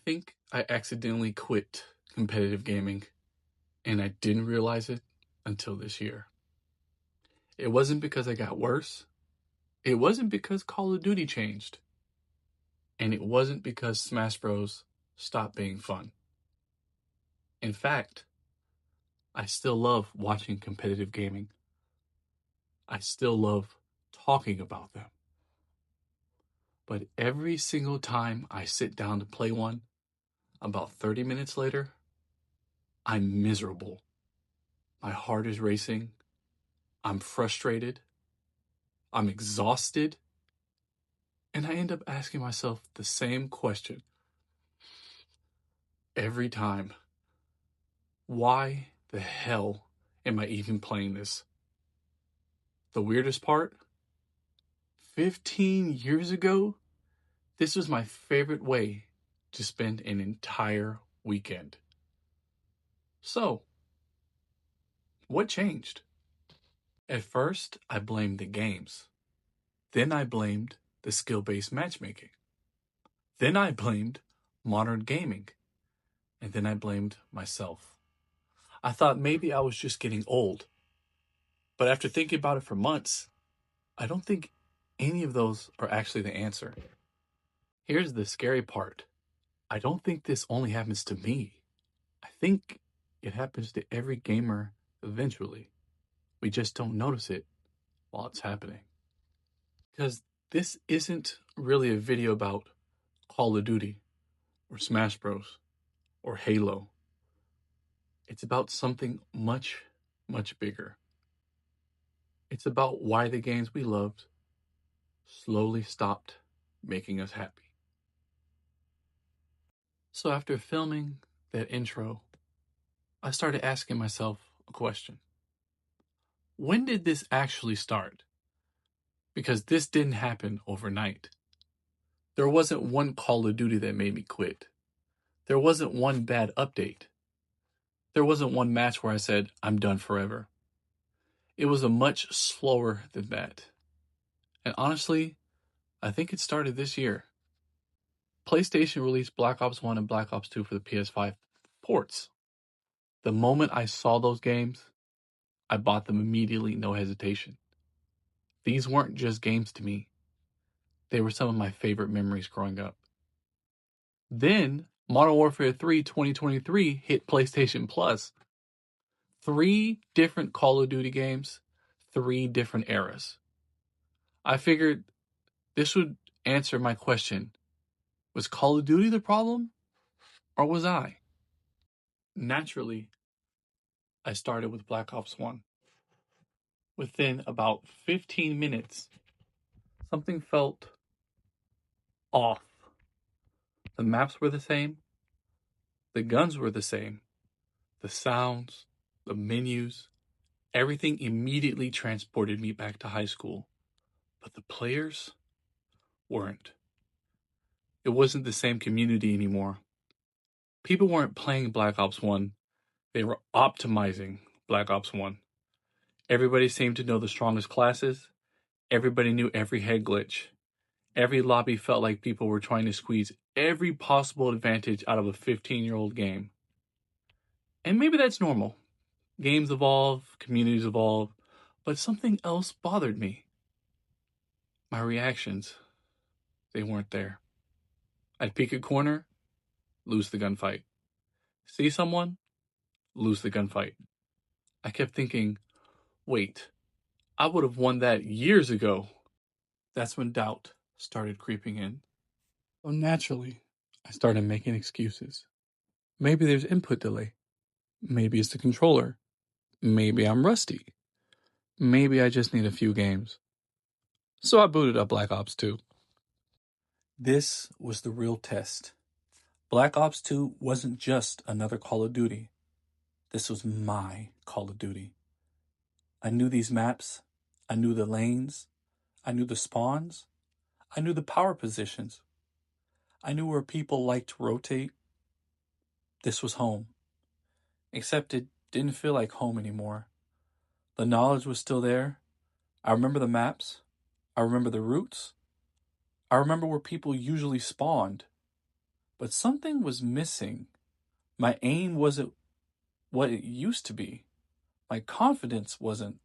think I accidentally quit competitive gaming, and I didn't realize it until this year. It wasn't because I got worse. It wasn't because Call of Duty changed. And it wasn't because Smash Bros. Stopped being fun. In fact, I still love watching competitive gaming. I still love talking about them. But every single time I sit down to play one, about 30 minutes later, I'm miserable. My heart is racing. I'm frustrated. I'm exhausted. And I end up asking myself the same question every time. Why the hell am I even playing this? The weirdest part? 15 years ago, this was my favorite way to spend an entire weekend. So, what changed? At first, I blamed the games. Then I blamed the skill-based matchmaking. Then I blamed modern gaming. And then I blamed myself. I thought maybe I was just getting old. But after thinking about it for months, I don't think any of those are actually the answer. Here's the scary part. I don't think this only happens to me. I think it happens to every gamer eventually. We just don't notice it while it's happening. Because this isn't really a video about Call of Duty or Smash Bros. Or Halo. It's about something much, much bigger. It's about why the games we loved slowly stopped making us happy. So after filming that intro, I started asking myself a question. When did this actually start? Because this didn't happen overnight. There wasn't one Call of Duty that made me quit. There wasn't one bad update. There wasn't one match where I said, I'm done forever. It was a much slower than that. And honestly, I think it started this year. PlayStation released Black Ops 1 and Black Ops 2 for the PS5 ports. The moment I saw those games, I bought them immediately, no hesitation. These weren't just games to me. They were some of my favorite memories growing up. Then, Modern Warfare 3 2023 hit PlayStation Plus. 3 different Call of Duty games, 3 different eras. I figured this would answer my question. Was Call of Duty the problem? Or was I? Naturally, I started with Black Ops 1. Within about 15 minutes, something felt off. The maps were the same, the guns were the same, the sounds, the menus, everything immediately transported me back to high school. But the players weren't. It wasn't the same community anymore. People weren't playing Black Ops 1, they were optimizing Black Ops 1. Everybody seemed to know the strongest classes. Everybody knew every head glitch. Every lobby felt like people were trying to squeeze every possible advantage out of a 15-year-old game. And maybe that's normal. Games evolve, communities evolve, but something else bothered me. My reactions, they weren't there. I'd peek a corner, lose the gunfight. See someone, lose the gunfight. I kept thinking, wait, I would have won that years ago. That's when doubt started creeping in. So naturally, I started making excuses. Maybe there's input delay. Maybe it's the controller. Maybe I'm rusty. Maybe I just need a few games. So I booted up Black Ops 2. This was the real test. Black Ops 2 wasn't just another Call of Duty. This was my Call of Duty. I knew these maps. I knew the lanes. I knew the spawns. I knew the power positions. I knew where people liked to rotate. This was home. Except it didn't feel like home anymore. The knowledge was still there. I remember the maps. I remember the routes. I remember where people usually spawned. But something was missing. My aim wasn't what it used to be. My confidence wasn't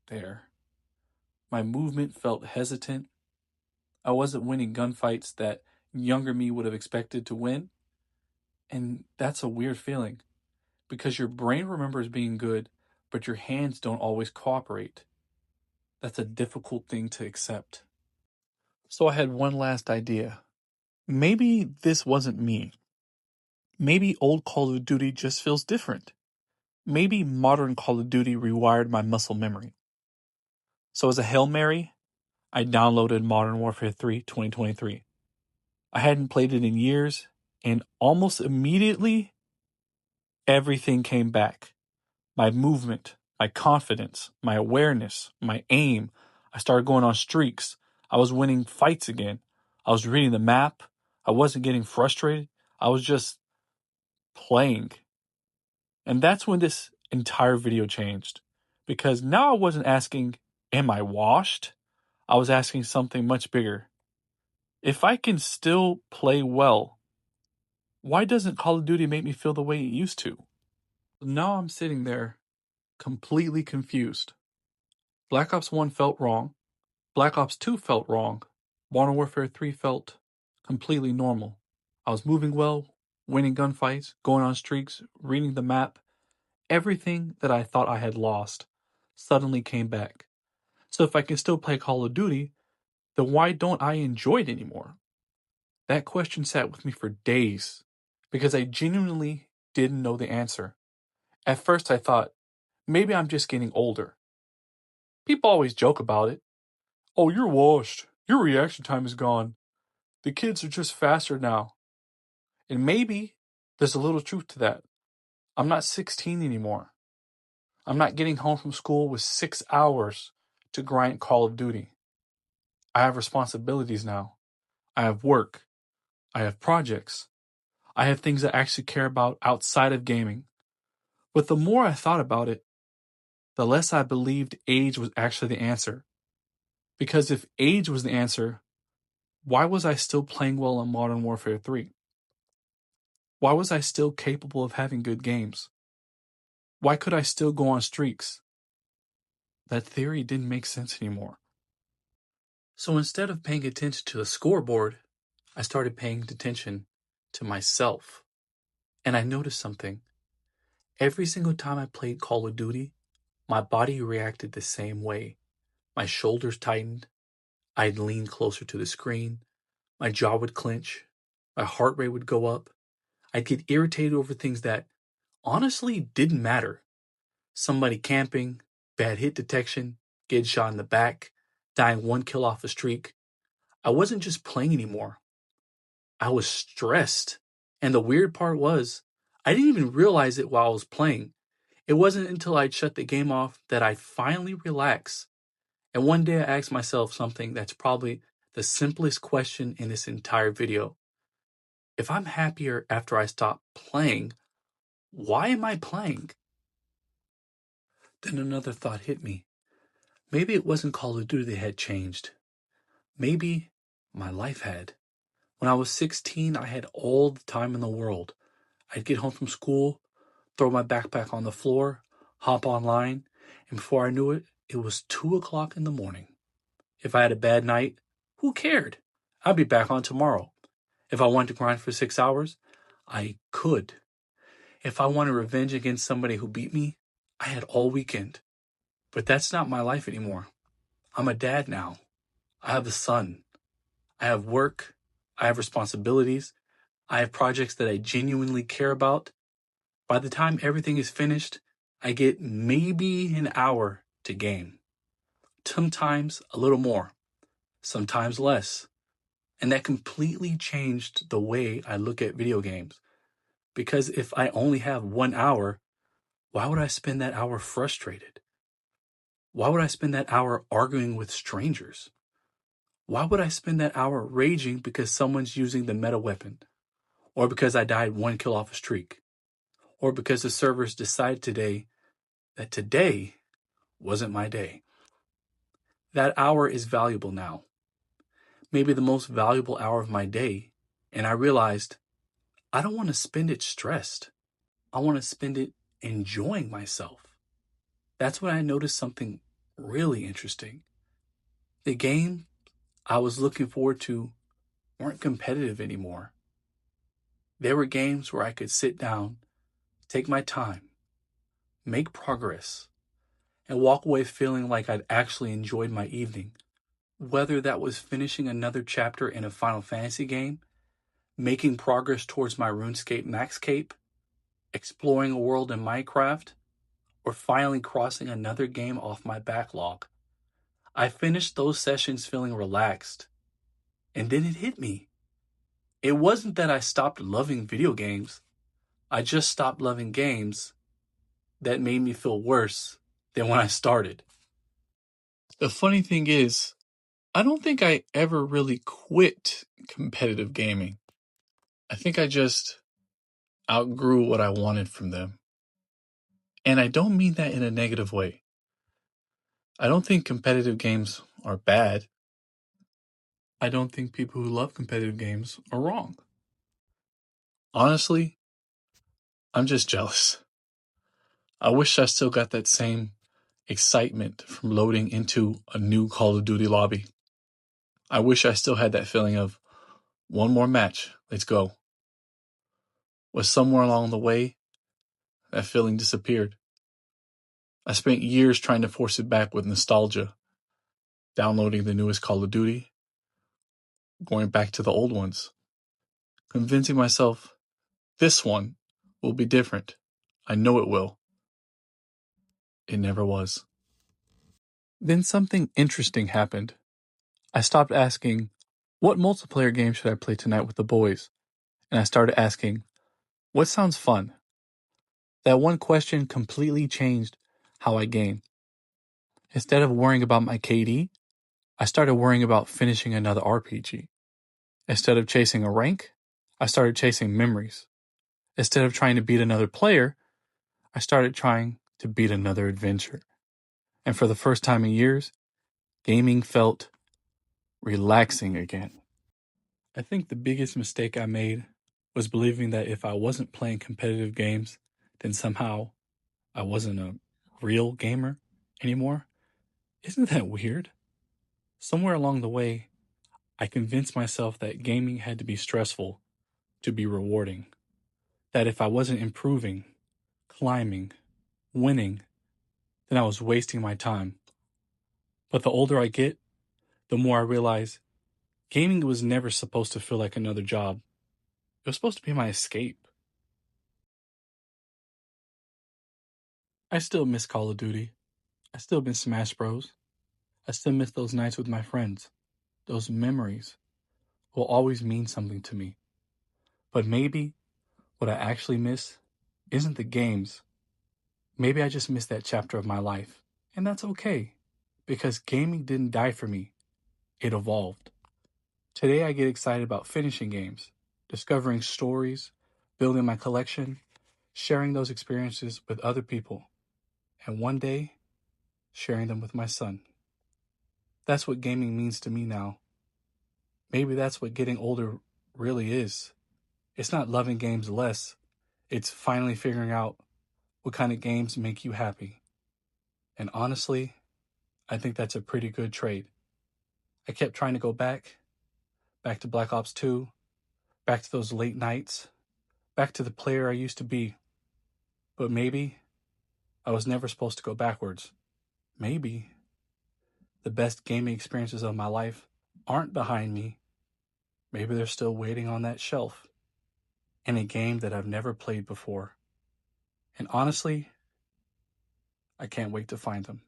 there. My movement felt hesitant. I wasn't winning gunfights that younger me would have expected to win. And that's a weird feeling because your brain remembers being good, but your hands don't always cooperate. That's a difficult thing to accept. So I had one last idea. Maybe this wasn't me. Maybe old Call of Duty just feels different. Maybe modern Call of Duty rewired my muscle memory. So as a Hail Mary, I downloaded Modern Warfare 3 2023. I hadn't played it in years, and almost immediately, everything came back. My movement, my confidence, my awareness, my aim. I started going on streaks. I was winning fights again. I was reading the map. I wasn't getting frustrated. I was just playing. And that's when this entire video changed. Because now I wasn't asking, am I washed? I was asking something much bigger. If I can still play well, why doesn't Call of Duty make me feel the way it used to? Now I'm sitting there, completely confused. Black Ops 1 felt wrong. Black Ops 2 felt wrong. Modern Warfare 3 felt completely normal. I was moving well, winning gunfights, going on streaks, reading the map. Everything that I thought I had lost suddenly came back. So if I can still play Call of Duty, then why don't I enjoy it anymore? That question sat with me for days because I genuinely didn't know the answer. At first, I thought, maybe I'm just getting older. People always joke about it. Oh, you're washed. Your reaction time is gone. The kids are just faster now. And maybe there's a little truth to that. I'm not 16 anymore. I'm not getting home from school with 6 hours to grind Call of Duty. I have responsibilities now. I have work. I have projects. I have things I actually care about outside of gaming. But the more I thought about it, the less I believed age was actually the answer. Because if age was the answer, why was I still playing well in Modern Warfare 3? Why was I still capable of having good games? Why could I still go on streaks? That theory didn't make sense anymore. So instead of paying attention to the scoreboard, I started paying attention to myself. And I noticed something. Every single time I played Call of Duty, my body reacted the same way. My shoulders tightened. I'd lean closer to the screen. My jaw would clench. My heart rate would go up. I'd get irritated over things that honestly didn't matter. Somebody camping, bad hit detection, getting shot in the back, dying one kill off a streak. I wasn't just playing anymore. I was stressed. And the weird part was, I didn't even realize it while I was playing. It wasn't until I'd shut the game off that I'd finally relax. And one day I asked myself something that's probably the simplest question in this entire video. If I'm happier after I stop playing, why am I playing? Then another thought hit me. Maybe it wasn't Call of Duty that had changed. Maybe my life had. When I was 16, I had all the time in the world. I'd get home from school, throw my backpack on the floor, hop online, and before I knew it, it was 2 o'clock in the morning. If I had a bad night, who cared? I'd be back on tomorrow. If I wanted to grind for 6 hours, I could. If I wanted revenge against somebody who beat me, I had all weekend. But that's not my life anymore. I'm a dad now. I have a son. I have work. I have responsibilities. I have projects that I genuinely care about. By the time everything is finished, I get maybe an hour to game. Sometimes a little more, sometimes less. And that completely changed the way I look at video games. Because if I only have 1 hour, why would I spend that hour frustrated? Why would I spend that hour arguing with strangers? Why would I spend that hour raging because someone's using the meta weapon? Or because I died one kill off a streak? Or because the servers decided today that today wasn't my day? That hour is valuable now. Maybe the most valuable hour of my day. And I realized I don't want to spend it stressed. I want to spend it enjoying myself. That's when I noticed something really interesting. The game I was looking forward to weren't competitive anymore. There were games where I could sit down, take my time, make progress, and walk away feeling like I'd actually enjoyed my evening. Whether that was finishing another chapter in a Final Fantasy game, making progress towards my RuneScape Max Cape, exploring a world in Minecraft, or finally crossing another game off my backlog. I finished those sessions feeling relaxed. And then it hit me. It wasn't that I stopped loving video games. I just stopped loving games that made me feel worse than when I started. The funny thing is, I don't think I ever really quit competitive gaming. I think I just outgrew what I wanted from them. And I don't mean that in a negative way. I don't think competitive games are bad. I don't think people who love competitive games are wrong. Honestly, I'm just jealous. I wish I still got that same excitement from loading into a new Call of Duty lobby. I wish I still had that feeling of one more match, let's go. But somewhere along the way, that feeling disappeared. I spent years trying to force it back with nostalgia, downloading the newest Call of Duty, going back to the old ones, convincing myself this one will be different. I know it will. It never was. Then something interesting happened. I stopped asking, what multiplayer game should I play tonight with the boys? And I started asking, what sounds fun? That one question completely changed how I game. Instead of worrying about my KD, I started worrying about finishing another RPG. Instead of chasing a rank, I started chasing memories. Instead of trying to beat another player, I started trying to beat another adventure. And for the first time in years, gaming felt relaxing again. I think the biggest mistake I made was believing that if I wasn't playing competitive games, then somehow I wasn't a real gamer anymore. Isn't that weird? Somewhere along the way, I convinced myself that gaming had to be stressful to be rewarding. That if I wasn't improving, climbing, winning, then I was wasting my time. But the older I get, the more I realize gaming was never supposed to feel like another job. It was supposed to be my escape. I still miss Call of Duty. I still miss Smash Bros. I still miss those nights with my friends. Those memories will always mean something to me. But maybe what I actually miss isn't the games. Maybe I just miss that chapter of my life. And that's okay, because gaming didn't die for me, it evolved. Today I get excited about finishing games, discovering stories, building my collection, sharing those experiences with other people, and one day, sharing them with my son. That's what gaming means to me now. Maybe that's what getting older really is. It's not loving games less, it's finally figuring out what kind of games make you happy. And honestly, I think that's a pretty good trade. I kept trying to go back to Black Ops 2, back to those late nights, back to the player I used to be. But maybe I was never supposed to go backwards. Maybe the best gaming experiences of my life aren't behind me. Maybe they're still waiting on that shelf in a game that I've never played before. And honestly, I can't wait to find them.